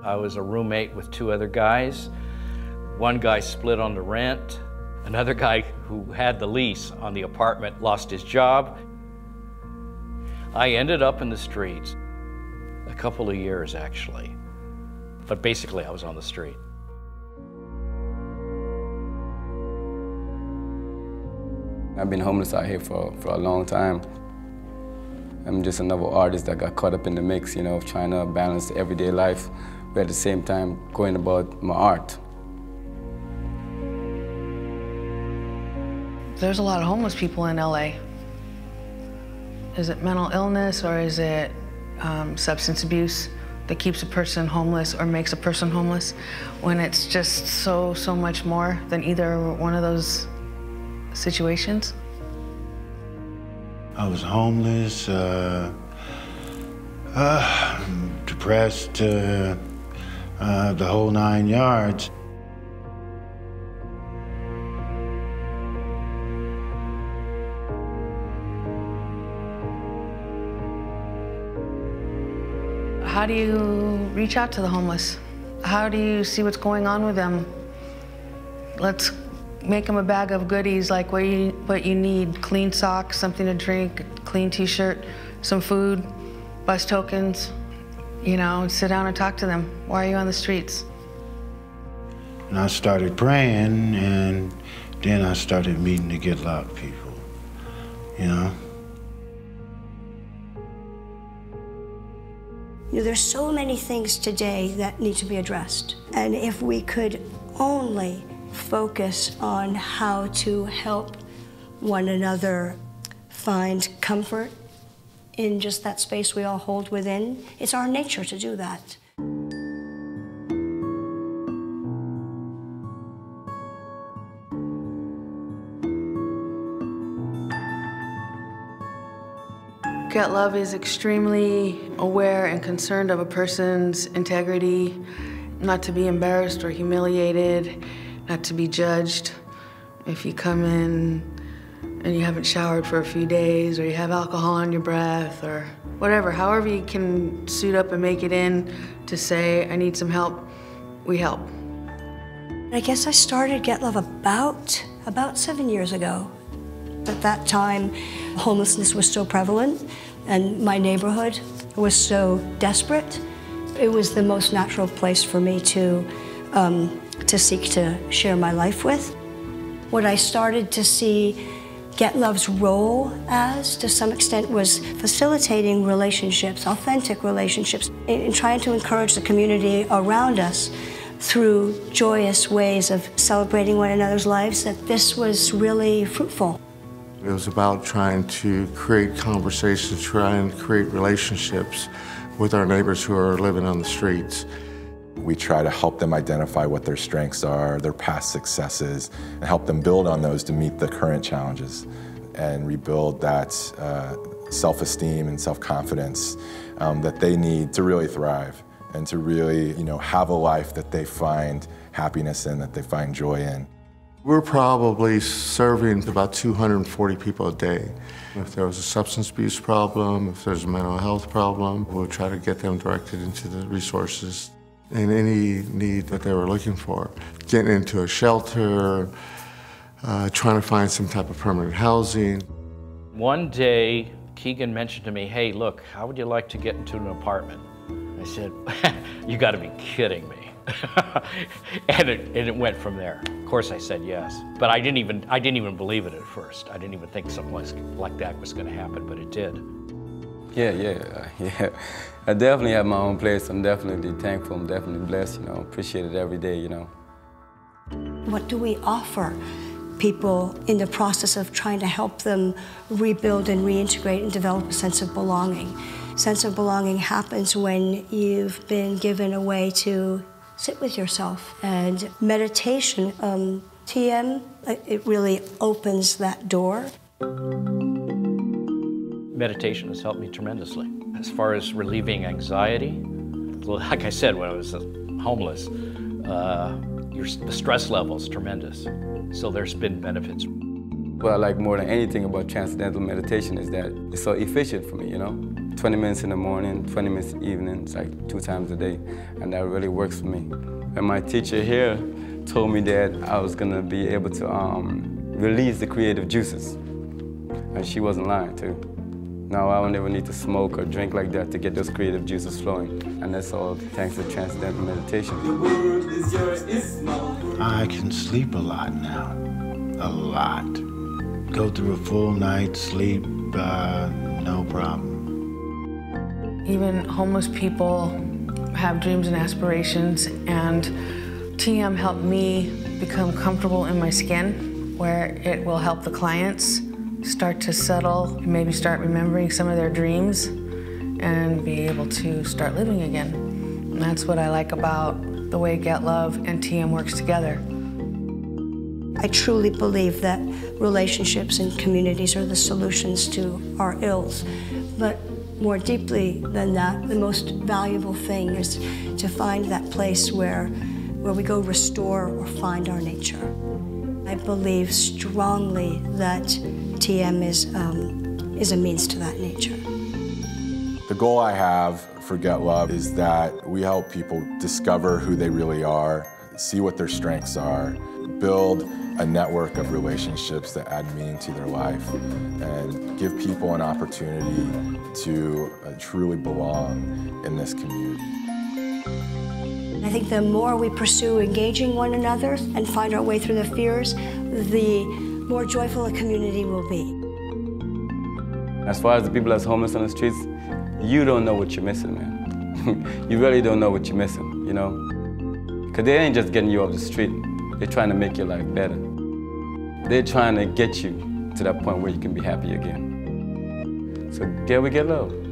I was a roommate with two other guys. One guy split on the rent. Another guy who had the lease on the apartment lost his job. I ended up in the streets. A couple of years, actually. But basically, I was on the street. I've been homeless out here for a long time. I'm just another artist that got caught up in the mix, you know, of trying to balance everyday life, but at the same time going about my art. There's a lot of homeless people in LA. Is it mental illness or is it substance abuse that keeps a person homeless or makes a person homeless, when it's just so much more than either one of those situations? I was homeless, depressed, the whole 9 yards. How do you reach out to the homeless? How do you see what's going on with them? Let's make them a bag of goodies, like what you need: clean socks, something to drink, clean t-shirt, some food, bus tokens. You know, sit down and talk to them. Why are you on the streets? And I started praying, and then I started meeting the Gettlove people, you know? You know, there's so many things today that need to be addressed. And if we could only focus on how to help one another find comfort in just that space we all hold within, it's our nature to do that. Gettlove is extremely aware and concerned of a person's integrity, not to be embarrassed or humiliated, not to be judged. If you come in and you haven't showered for a few days, or you have alcohol on your breath, or whatever, however you can suit up and make it in to say, I need some help, we help. I guess I started Gettlove about 7 years ago. At that time, homelessness was so prevalent, and my neighborhood was so desperate. It was the most natural place for me to seek to share my life with. What I started to see Gettlove's role as, to some extent, was facilitating relationships, authentic relationships, in trying to encourage the community around us through joyous ways of celebrating one another's lives, that this was really fruitful. It was about trying to create conversations, trying to create relationships with our neighbors who are living on the streets. We try to help them identify what their strengths are, their past successes, and help them build on those to meet the current challenges and rebuild that self-esteem and self-confidence that they need to really thrive and to really, have a life that they find happiness in, that they find joy in. We're probably serving about 240 people a day. If there was a substance abuse problem, if there's a mental health problem, we'll try to get them directed into the resources in any need that they were looking for. Getting into a shelter, trying to find some type of permanent housing. One day, Keegan mentioned to me, hey, look, how would you like to get into an apartment? I said, you gotta be kidding me. and it went from there. Of course I said yes, but I didn't even believe it at first. I didn't even think something like that was going to happen, but it did. Yeah. I definitely have my own place. I'm definitely thankful. I'm definitely blessed. Appreciate it every day. What do we offer people in the process of trying to help them rebuild and reintegrate and develop a sense of belonging? Sense of belonging happens when you've been given a way to sit with yourself. And meditation, TM, it really opens that door. Meditation has helped me tremendously. As far as relieving anxiety, well, like I said, when I was homeless, the stress level is tremendous. So there's been benefits. What I like more than anything about transcendental meditation is that it's so efficient for me, 20 minutes in the morning, 20 minutes in the evening. It's like 2 times a day, and that really works for me. And my teacher here told me that I was gonna be able to release the creative juices, and she wasn't lying too. Now I don't ever need to smoke or drink like that to get those creative juices flowing, and that's all thanks to transcendental meditation. I can sleep a lot now, a lot. Go through a full night's sleep, no problem. Even homeless people have dreams and aspirations, and TM helped me become comfortable in my skin, where it will help the clients start to settle, maybe start remembering some of their dreams, and be able to start living again. And that's what I like about the way Gettlove and TM works together. I truly believe that relationships and communities are the solutions to our ills. But more deeply than that, the most valuable thing is to find that place where we go restore or find our nature. I believe strongly that TM is a means to that nature. The goal I have for Gettlove is that we help people discover who they really are, see what their strengths are, build a network of relationships that add meaning to their life, and give people an opportunity to truly belong in this community. I think the more we pursue engaging one another and find our way through the fears, the more joyful a community will be. As far as the people that's homeless on the streets, you don't know what you're missing, man. You really don't know what you're missing, you know? Because they ain't just getting you off the street. They're trying to make your life better. They're trying to get you to that point where you can be happy again. So get with Gettlove.